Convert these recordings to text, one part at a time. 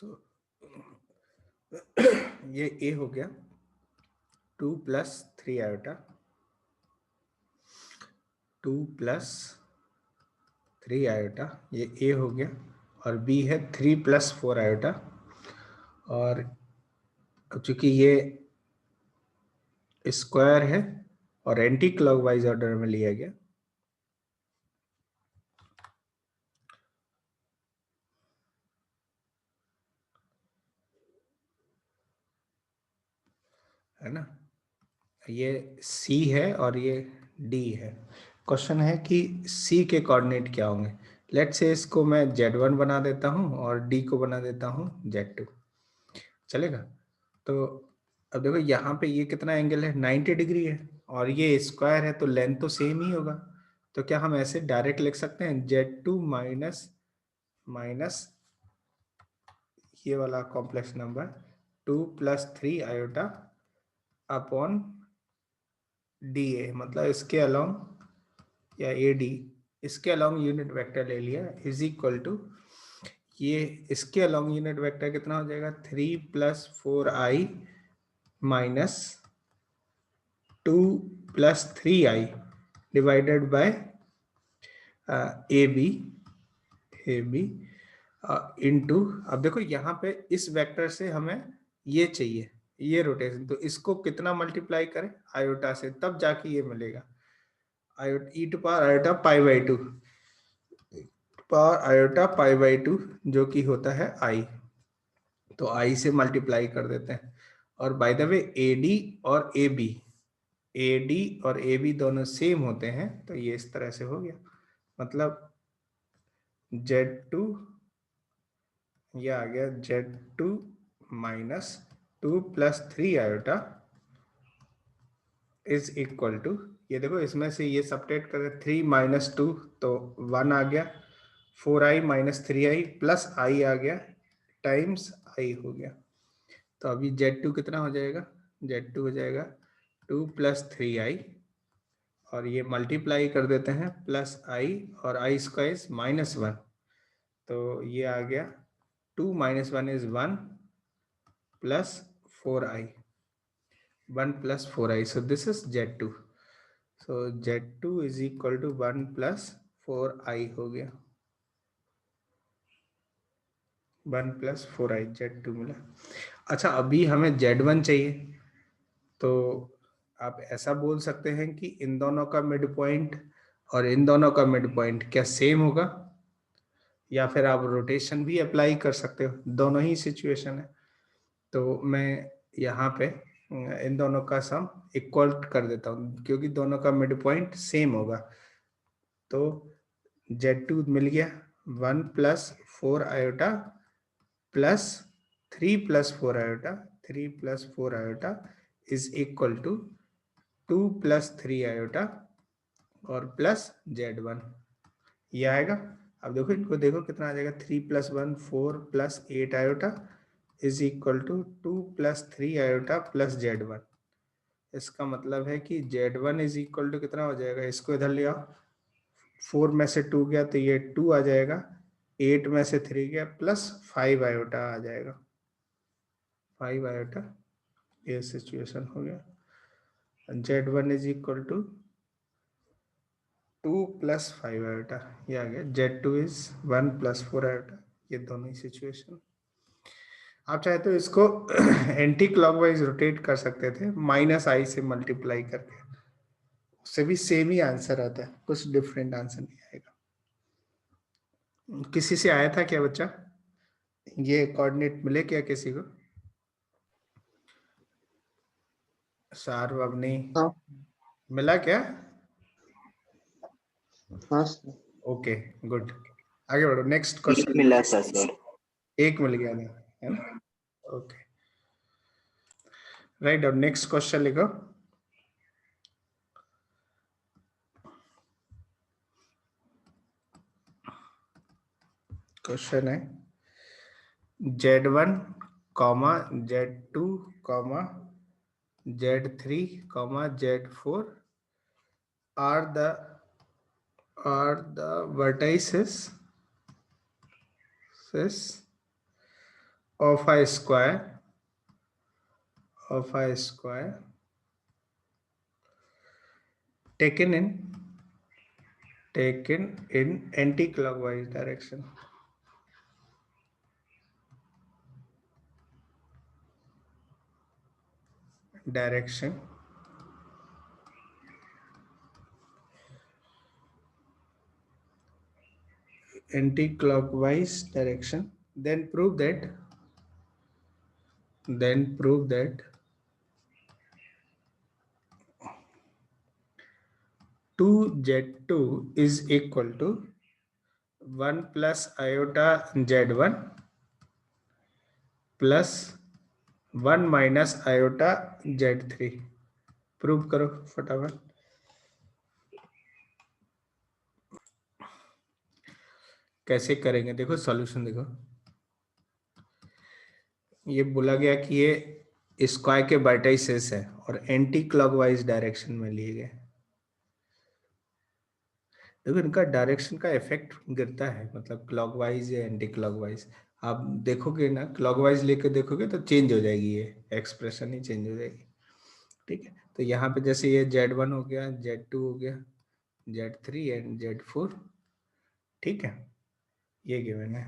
सो ये ए हो गया 2 + 3 आयोटा, 2 + 3 आयोटा, ये ए हो गया, और बी है 3 + 4 आयोटा। और चूंकि ये स्क्वायर है और एंटी क्लॉकवाइज ऑर्डर में लिया गया, है ना, ये सी है और ये डी है। क्वेश्चन है कि सी के कोऑर्डिनेट क्या होंगे। लेट्स से इसको मैं Z1 बना देता हूं और डी को बना देता हूं Z2, चलेगा। तो अब देखो यहाँ पे ये कितना एंगल है, 90 डिग्री है, और ये स्क्वायर है तो लेंथ तो सेम ही होगा। तो क्या हम ऐसे डायरेक्ट लिख सकते हैं Z2 माइनस ये वाला complex number 2 + 3 iota upon D A, मतलब इसके अलोंग या ए डी, इसके अलोंग यूनिट वेक्टर ले लिया, इज इक्वल टू ये इसके अलोंग यूनिट वेक्टर कितना हो जाएगा 3 + 4i minus 2 + 3i divided by A B into, अब देखो यहाँ पे इस वेक्टर से हमें ये चाहिए, ये रोटेशन, तो इसको कितना मल्टीप्लाई करें आयोटा से, तब जाके ये मिलेगा आयोटा पाई/2 जो कि होता है आई, तो आई से मल्टीप्लाई कर देते हैं। और बाय द वे एडी और ए बी दोनों सेम होते हैं, तो ये इस तरह से हो गया, मतलब Z2 ये आ गया Z2 minus 2 + 3 iota is equal to, ये देखो इसमें से ये सब्ट्रैक्ट करें, 3 - 2 तो 1 आ गया, 4i - 3i प्लस आई आ गया टाइम्स आई हो गया। तो अभी Z2 कितना हो जाएगा, Z2 हो जाएगा 2 + 3i, और ये मल्टीप्लाई कर देते हैं प्लस आई, और आई स्क्वायर -1, तो ये आ गया 2 - 1 is 1 + 4i, 1 + 4i, so this is Z2, so Z2 is equal to 1 + 4i हो गया, 1 + 4i Z2 मिला। अच्छा, अभी हमें Z1 चाहिए, तो आप ऐसा बोल सकते हैं कि इन दोनों का मिड पॉइंट और इन दोनों का मिड पॉइंट क्या सेम होगा, या फिर आप रोटेशन भी अप्लाई कर सकते हो, दोनों ही सिचुएशन है। तो मैं यहाँ पे इन दोनों का सम इक्वल कर देता हूँ, क्योंकि दोनों का मिड पॉइंट सेम होगा। तो Z2 मिल गया 1 + 4 iota plus 3 + 4 iota, 3 + 4 iota is equal to 2 + 3 iota और प्लस Z1, ये आएगा। अब देखो इनको, देखो कितना आ जाएगा, 3 + 1 4 + 8 iota is equal to 2 + 3 iota plus Z1। इसका मतलब है कि Z1 इज इक्वल टू कितना हो जाएगा, इसको इधर ले आओ, 4 में से 2 गया तो ये 2 आ जाएगा, 8 में से 3 गया प्लस 5 आयोटा आ जाएगा, 5 आयोटा, ये सिचुएशन हो गया। Z1 is equal to 2 + 5 iota, ये आ गया। Z2 इज 1 + 4 आयोटा, ये दोनों ही सिचुएशन। आप चाहे तो इसको एंटी क्लॉकवाइज रोटेट कर सकते थे, -i से मल्टीप्लाई करके, उससे भी सेम ही आंसर आता है, कुछ डिफरेंट आंसर नहीं आएगा। किसी से आया था क्या बच्चा, ये कोऑर्डिनेट मिले क्या किसी को, सार्वभनी हाँ मिला क्या? हाँ ओके गुड, आगे बढ़ो, नेक्स्ट क्वेश्चन। मिला सर। एक मिल गया नहीं, है ना, ओके राइट। अब नेक्स्ट क्वेश्चन लिखो। क्वेश्चन है Z1, Z2, Z3, Z4 are the vertices of a square taken in anti-clockwise direction. Anti-clockwise direction. Then prove that 2z2 is equal to 1 plus iota z1 plus 1 minus iota z3. Prove करो फटाफट। कैसे करेंगे देखो, solution देखो। ये बोला गया कि ये स्क्वायर के वर्टिसेस है और एंटी क्लॉकवाइज डायरेक्शन में लिए गए। देखो इनका डायरेक्शन का इफेक्ट गिरता है, मतलब क्लॉकवाइज या एंटी क्लॉकवाइज। आप देखोगे ना, क्लॉकवाइज लेके देखोगे तो चेंज हो जाएगी, ये एक्सप्रेशन ही चेंज हो जाएगी। ठीक है, तो यहाँ पे जैसे ये Z1 हो गया, Z2 हो गया, Z3 एंड Z4। ठीक है, ये गिवन है।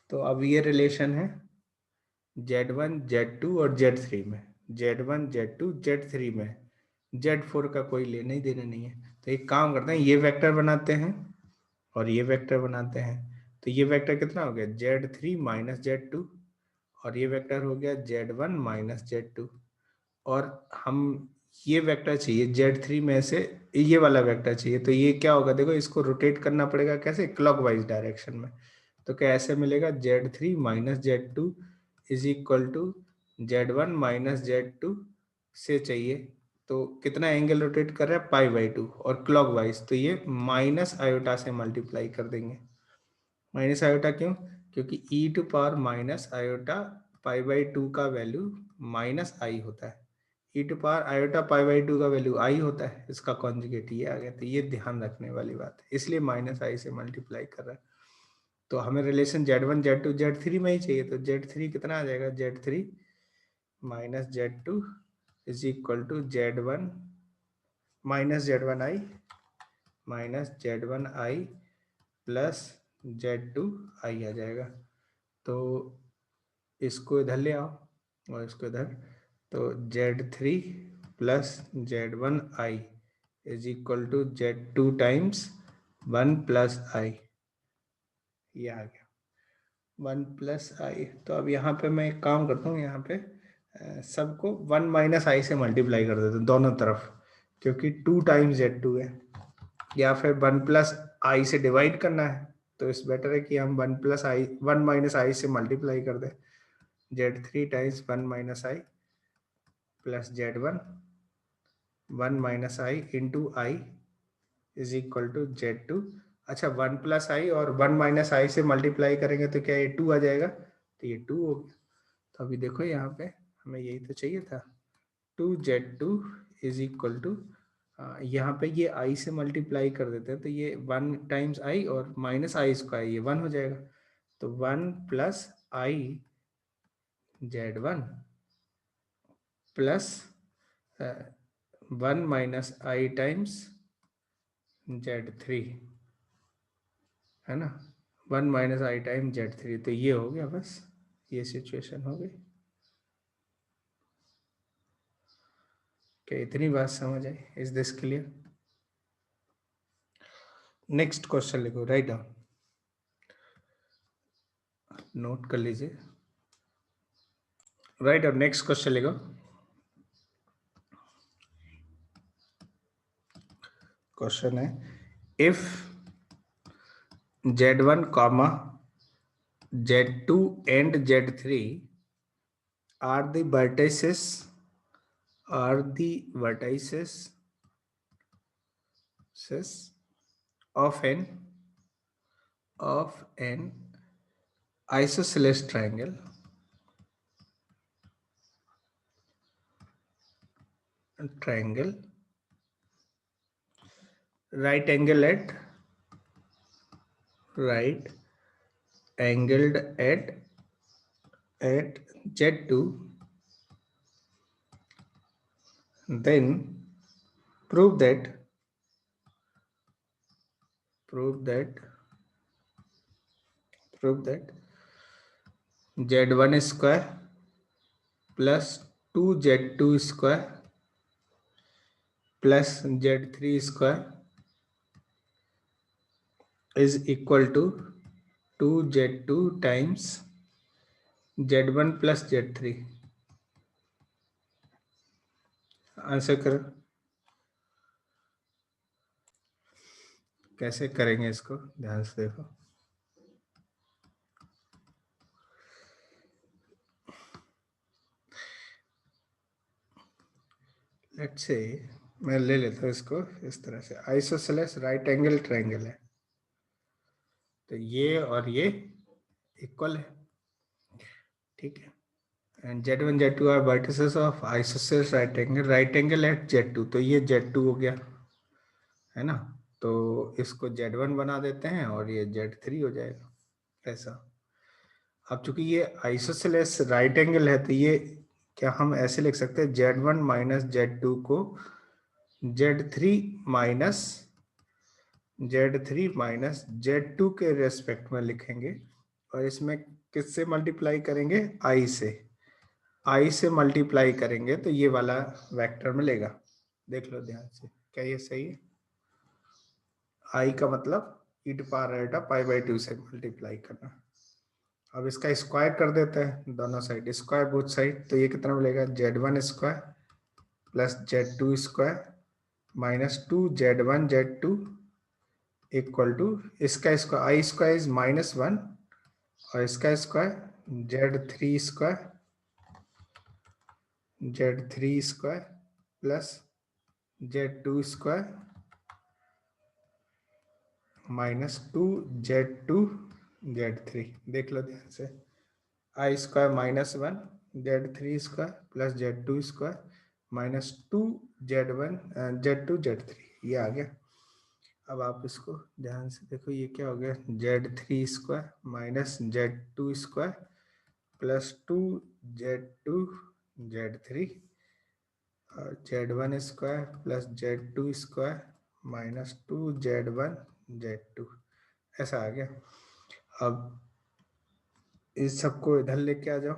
तो अब ये रिलेशन है Z1 Z2 और Z3 में, Z1 Z2 Z3 में, Z4 का कोई लेना ही देना नहीं है। तो एक काम करते हैं, ये वेक्टर बनाते हैं और ये वेक्टर बनाते हैं। तो ये वेक्टर कितना हो गया, Z3 माइनस Z2, और ये वेक्टर हो गया Z1 माइनस Z2। और हम ये वेक्टर चाहिए Z3 में से, ये वाला वेक्टर चाहिए। तो ये क्या होगा, देखो इसको रोटेट करना पड़ेगा, कैसे, क्लॉकवाइज डायरेक्शन में। तो क्या ऐसे मिलेगा, Z3 minus Z2 is equal to Z1 minus Z2 से चाहिए। तो कितना एंगल रोटेट कर रहा है, π/2, और क्लॉकवाइज तो ये माइनस आयोटा से मल्टीप्लाई कर देंगे। माइनस आयोटा क्यों, क्योंकि e to power minus iota π/2 का वैल्यू माइनस आई होता है। e टू पावर आयोटा π/2 का वैल्यू आई होता है, इसका कॉन्जुगेट ये आ गया। तो ये ध्यान रखने वाली बात है, इसलिए माइनस आई से मल्टीप्लाई कर रहा है। तो हमें रिलेशन Z1 Z2 Z3 में ही चाहिए। तो Z3 कितना आ जाएगा, Z3 minus Z2 is equal to Z1 minus Z1i minus Z1i plus Z2i आ जाएगा। तो इसको इधर ले आओ और इसको इधर। तो Z3 plus Z1i is equal to Z2 times 1 plus i, ये आ गया 1 प्लस आई। तो अब यहाँ पे मैं एक काम करता हूँ, यहाँ पे सबको 1 माइनस आई से मल्टीप्लाई कर देता हूँ दोनों तरफ, क्योंकि 2 टाइम्स Z2 है। या फिर 1 प्लस आई से डिवाइड करना है, तो इस बेटर है कि हम 1 प्लस आई 1 माइनस आई से मल्टीप्लाई कर दें। Z3 times 1 minus i plus Z1 1 minus i into i is equal to Z2। अच्छा, 1 प्लस आई और 1 माइनस आई से मल्टीप्लाई करेंगे तो क्या ये 2 आ जाएगा, तो ये 2 हो गया। तो अभी देखो यहाँ पे हमें यही तो चाहिए था, 2Z2 इज इक्वल टू, यहाँ पे ये आई से मल्टीप्लाई कर देते हैं तो ये 1 टाइम्स आई और माइनस आई स्क्वायर, ये 1 हो जाएगा। तो 1 प्लस आई Z1 प्लस 1 माइनस आई टाइम्स Z3, है ना, 1 माइनस आई टाइम Z3। तो ये हो गया, बस ये सिचुएशन हो गई। क्या इतनी बात समझ आई, is this clear? Next question लिखो, राइट डाउन, नोट कर लीजिए। राइट, अब नेक्स्ट क्वेश्चन लिखो। क्वेश्चन है, if Z1 comma Z2 and Z3 are the vertices of an isosceles triangle, right angled at at Z2, then prove that Z1 square plus 2Z2 square plus Z3 square is equal to 2Z2 times Z1 plus Z3. Answer करो, कैसे करेंगे इसको, ध्यान से देखो। Let's say मैं ले लेता हूँ इसको इस तरह से, आइसोसेलेस राइट एंगल ट्रायंगल है, तो ये और ये इक्वल है, ठीक है। And Z1 Z2 are vertices of isosceles right angle at Z2, तो ये Z2 हो गया, है ना। तो इसको Z1 बना देते हैं और ये Z3 हो जाएगा, ऐसा। अब चूंकि ये आइसोसेलेस राइट एंगल है, तो ये क्या हम ऐसे लिख सकते हैं, Z1 माइनस Z2 को Z3 माइनस Z2 के रेस्पेक्ट में लिखेंगे, और इसमें किससे मल्टीप्लाई करेंगे, I से मल्टीप्लाई करेंगे, तो ये वाला वेक्टर मिलेगा। देख लो ध्यान से, क्या ये सही है। I का मतलब e to power alpha pi by 2 से मल्टीप्लाई करना। अब इसका स्क्वायर कर देते हैं, दोनों साइड स्क्वायर बोथ साइड, तो ये कितना मिलेगा, Z1 square plus Z2 square minus 2Z1 Z2 equal to इसका स्क्वायर, I स्क्वायर इज -1 और इसका square Z3 square plus Z2 square minus 2Z2 Z3। देख लो ध्यान से, I square -1 Z3 square plus Z2 square minus 2Z1 Z2 Z3, ये आ गया। अब आप इसको ध्यान से देखो, ये क्या हो गया, Z3 square minus Z2 square plus 2Z2 Z3 और Z1 square plus Z2 square minus 2Z1 Z2, ऐसा आ गया। अब इस सबको इधर लेके आ जाओ,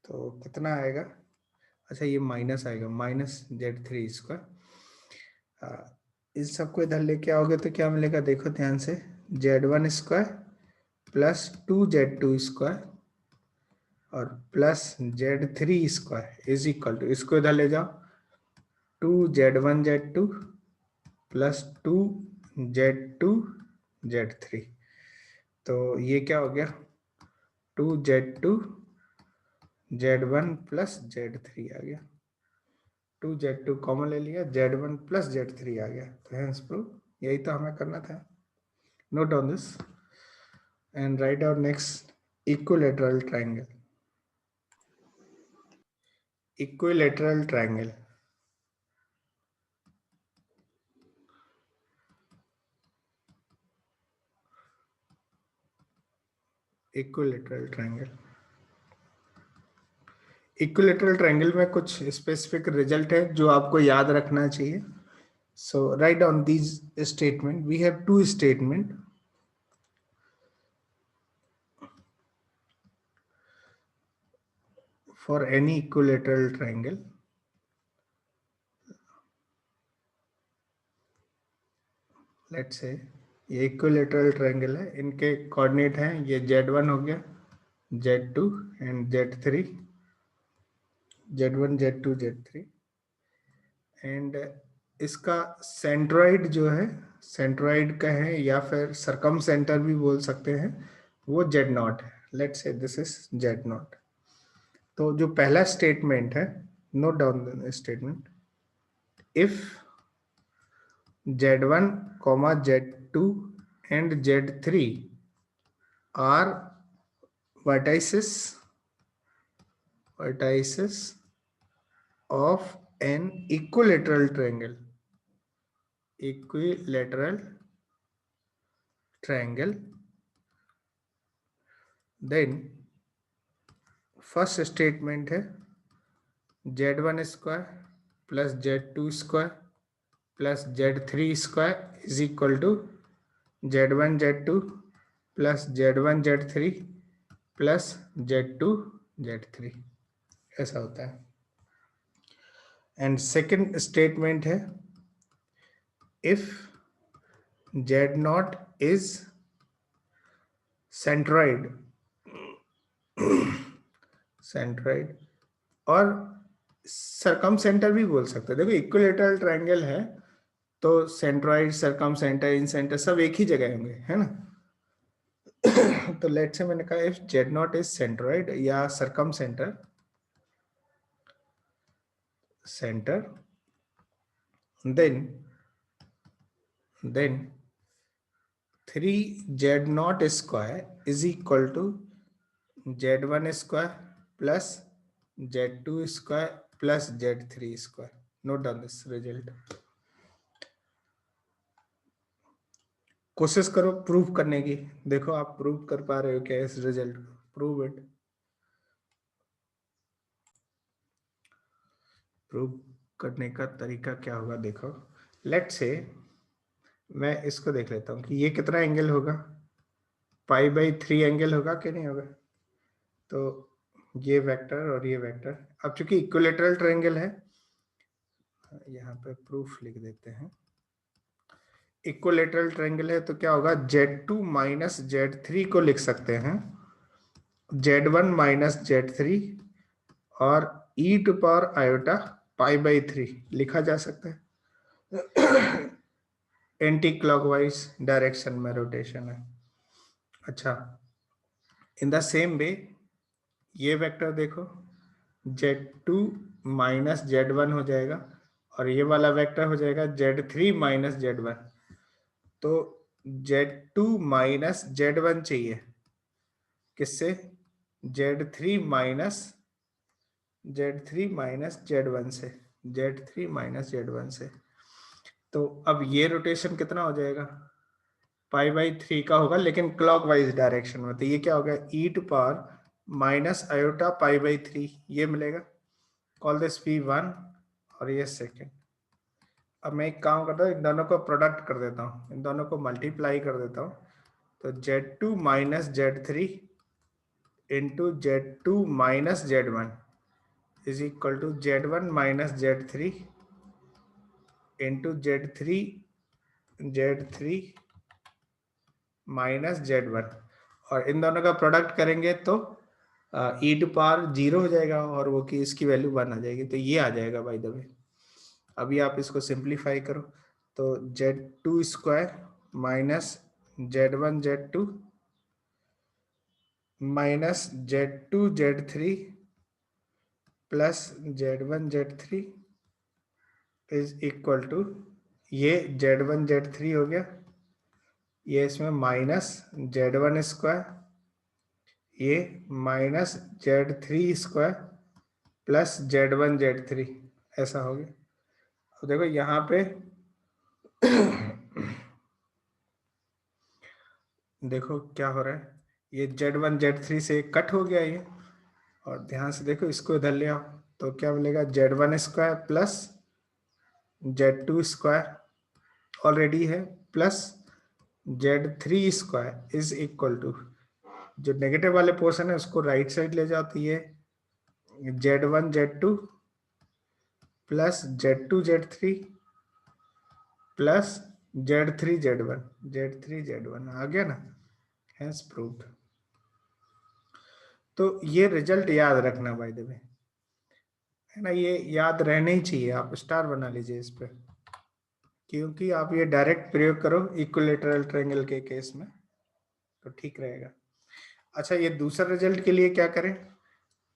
तो कितना आएगा, अच्छा ये माइनस आएगा, माइनस Z3 स्क्वायर। इस सबको इधर लेके आओगे तो क्या मिलेगा, देखो ध्यान से, Z1 square plus 2Z2 square और plus Z3 square is equal to, इसको इधर ले जाओ, 2Z1 Z2 plus 2Z2 Z3, तो ये क्या हो गया, 2Z2 Z1 प्लस Z3 आ गया, 2Z2 कॉमन ले लिया, Z1 प्लस Z3 आ गया, तो हेंस प्रूव, यही तो हमें करना था। Note down this and write our next equilateral triangle. Equilateral triangle, equilateral triangle, equilateral triangle में कुछ स्पेसिफिक रिजल्ट है जो आपको याद रखना चाहिए। So write down these statement. We have two statement. For any equilateral triangle, let's say ये equilateral triangle है, इनके कोऑर्डिनेट हैं, ये Z1 हो गया, Z2 and Z3, Z1 Z2 Z3, and इसका सेंट्रॉइड जो है, सेंट्रॉइड का है या फिर सरकम सेंटर भी बोल सकते हैं, वो Z0 है। Let's say this is Z0। तो जो पहला स्टेटमेंट है, note down statement, if Z1, Z2 and Z3 are vertices of an equilateral triangle, then first statement है Z1 square plus Z2 square plus Z3 square is equal to Z1 Z2 plus Z1 Z3 plus Z2 Z3, ऐसा होता है। And second statement है if Z0 is centroid, centroid और सरकम centre भी बोल सकते हैं। देखो इक्विलेटरल ट्रायंगल है तो सेंट्रॉइड, सरकम सेंटर, इन सेंटर सब एक ही जगह होंगे, है ना। तो लेट्स से मैंने कहा इफ Z0 इज सेंट्रॉइड या circumcentre, centre, then 3Z0 square is equal to Z1 square plus Z2 square plus Z3 square. Note down this result. कोशिश करो प्रूव करने की, देखो आप प्रूव कर पा रहे हो क्या इस रिजल्ट को। Prove it. प्रूव करने का तरीका क्या होगा, देखो लेट्स से मैं इसको देख लेता हूँ कि ये कितना एंगल होगा, π/3 एंगल होगा कि नहीं होगा। तो ये वेक्टर और ये वेक्टर, अब चूंकि इक्विलेटरल ट्रायंगल है, यहाँ पे प्रूफ लिख देते हैं। इक्विलेटरल ट्रायंगल है तो क्या होगा, Z2 माइनस Z3 को लिख सकते हैं Z1 माइनस Z3 और e⁻i π/3 लिखा जा सकता है। एंटी क्लॉकवाइज डायरेक्शन में रोटेशन है। अच्छा, इन द सेम वे ये वेक्टर देखो Z2 माइनस Z1 हो जाएगा और ये वाला वेक्टर हो जाएगा Z3 माइनस Z1। तो Z2 माइनस Z1 चाहिए किससे, Z3 माइनस Z1 से, Z3 माइनस Z1 से। तो अब ये रोटेशन कितना हो जाएगा, π/3 का होगा लेकिन क्लॉकवाइज डायरेक्शन में। तो ये क्या होगा, e⁻i π/3 ये मिलेगा। कॉल दिस P1 और ये सेकेंड। अब मैं एक काम करता हूँ, इन दोनों को प्रोडक्ट कर देता हूँ, इन दोनों को मल्टीप्लाई कर देता हूँ। तो Z2 minus Z3 into Z2 minus Z1 is equal to Z1 minus Z3 into Z3 minus Z1, और इन दोनों का प्रोडक्ट करेंगे तो e⁻0 हो जाएगा और वो की इसकी वैल्यू 1 आ जाएगी। तो ये आ जाएगा बाय द वे। अभी आप इसको सिंप्लीफाई करो तो Z2 square minus Z1 Z2 minus Z2 Z3 plus Z1 Z3 is equal to, ये Z1 Z3 हो गया, ये इसमें माइनस Z1 स्क्वायर, ये minus Z3 square plus Z1 Z3, ऐसा हो गया। अब देखो यहाँ पे देखो क्या हो रहा है, ये Z1 Z3 से कट हो गया ये, और ध्यान से देखो इसको इधर ले आओ तो क्या मिलेगा, Z1 square plus Z2 square already है plus Z3 square is equal to, जो नेगेटिव वाले पोर्शन है उसको राइट साइड ले जाओ तो ये Z1 Z2 plus Z2 Z3 plus Z3 Z1 आ गया ना, हैज प्रूव्ड। तो ये रिजल्ट याद रखना बाय द वे, है ना, ये याद रहना ही चाहिए। आप स्टार बना लीजिए इस पे, क्योंकि आप ये डायरेक्ट प्रयोग करो इक्विलेटरल ट्रायंगल के केस में तो ठीक रहेगा। अच्छा, ये दूसरा रिजल्ट के लिए क्या करें,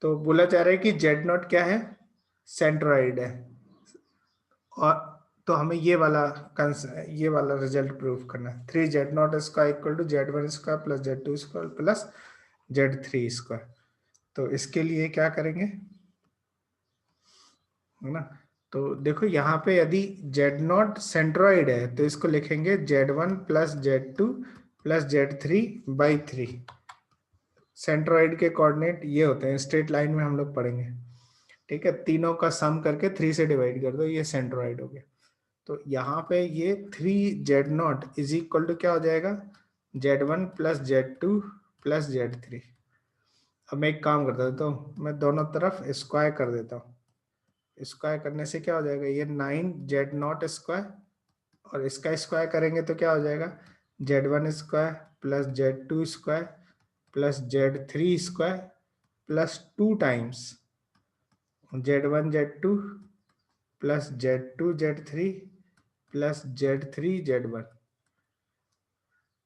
तो बोला जा रहा है कि Z0 क्या है, सेंट्रॉइड है, और तो हमें ये वाला रिजल्ट प्रूव करना है। 3Z0 square equal to Z1 square plus Z2 square plus Z3 square. तो इसके लिए क्या करेंगे, है ना, तो देखो यहाँ पे यदि Z0 सेंट्रॉइड है तो इसको लिखेंगे Z1 plus Z2 plus Z3/3। Centroid के कोऑर्डिनेट ये होते हैं, स्ट्रेट लाइन में हम लोग पढ़ेंगे, ठीक है। तीनों का सम करके 3 से डिवाइड कर दो, ये सेंट्रोइड हो गया। तो यहाँ पे ये 3z0 इज इक्वल टू क्या हो जाएगा, z1 plus z2 plus z3। अब मैं एक काम करता हूँ, तो मैं दोनों तरफ स्क्वायर कर देता हूँ। स्क्वायर करने से क्या हो जाएगा, ये 9z0 स्क्वायर, और इसका स्क्वायर करेंगे तो क्या हो जाएगा, z1 square plus z2 square plus z3 square plus 2 times z1 z2 plus z2 z3 plus z3 z1,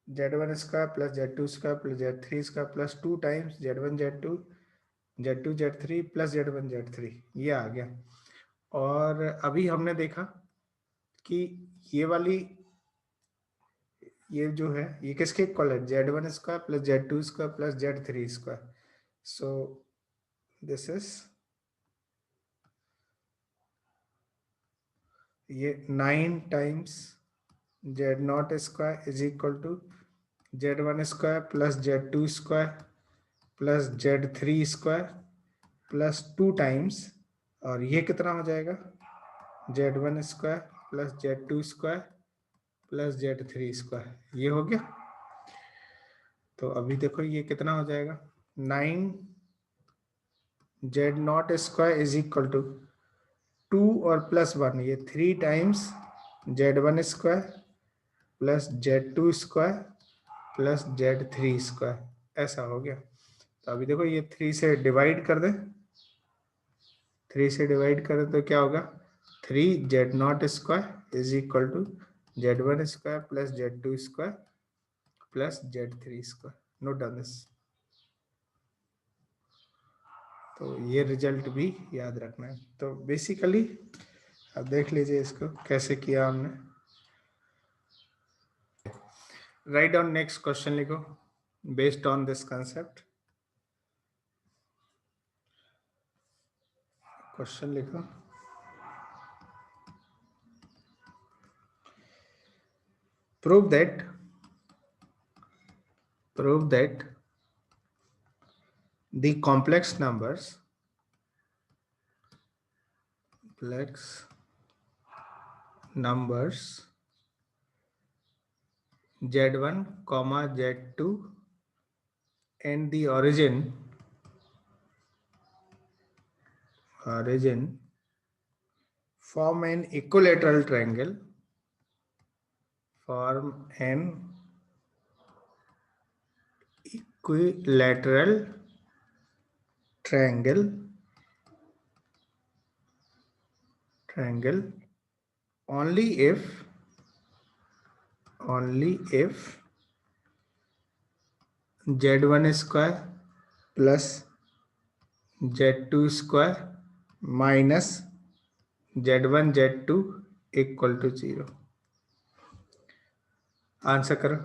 z1 square plus z2 square plus z3 square plus 2 times z1 z2 z2 z3 plus z1 z3, ये आ गया। और अभी हमने देखा कि ये वाली, ये जो है ये किसके इक्वल है, z1 square plus z2 square plus z3 square. So this is ये 9 times z0 square is equal to z1 square plus z2 square plus z3 square plus 2 times, और ये कितना हो जाएगा, z1 square plus z2 square plus z3 square, ये हो गया। तो अभी देखो ये कितना हो जाएगा, 9 z0 square is equal to 2 और प्लस 1, ये 3 times z1 square plus z2 square plus z3 square, ऐसा हो गया। तो अभी देखो ये 3 से डिवाइड कर दें, 3 से डिवाइड करें तो क्या होगा, 3z0 square is equal to z1 square plus z2 square plus z3 square. Note down this. तो ये रिजल्ट भी याद रखना है। तो बेसिकली अब देख लीजिए इसको कैसे किया हमने। राइट डाउन नेक्स्ट क्वेश्चन लिखो based on this concept. Question लिखो, prove that the complex numbers z1 comma z2 and the origin form an equilateral triangle, triangle only if z1 square plus z2 square minus z1 z2 equal to 0। Answer करो।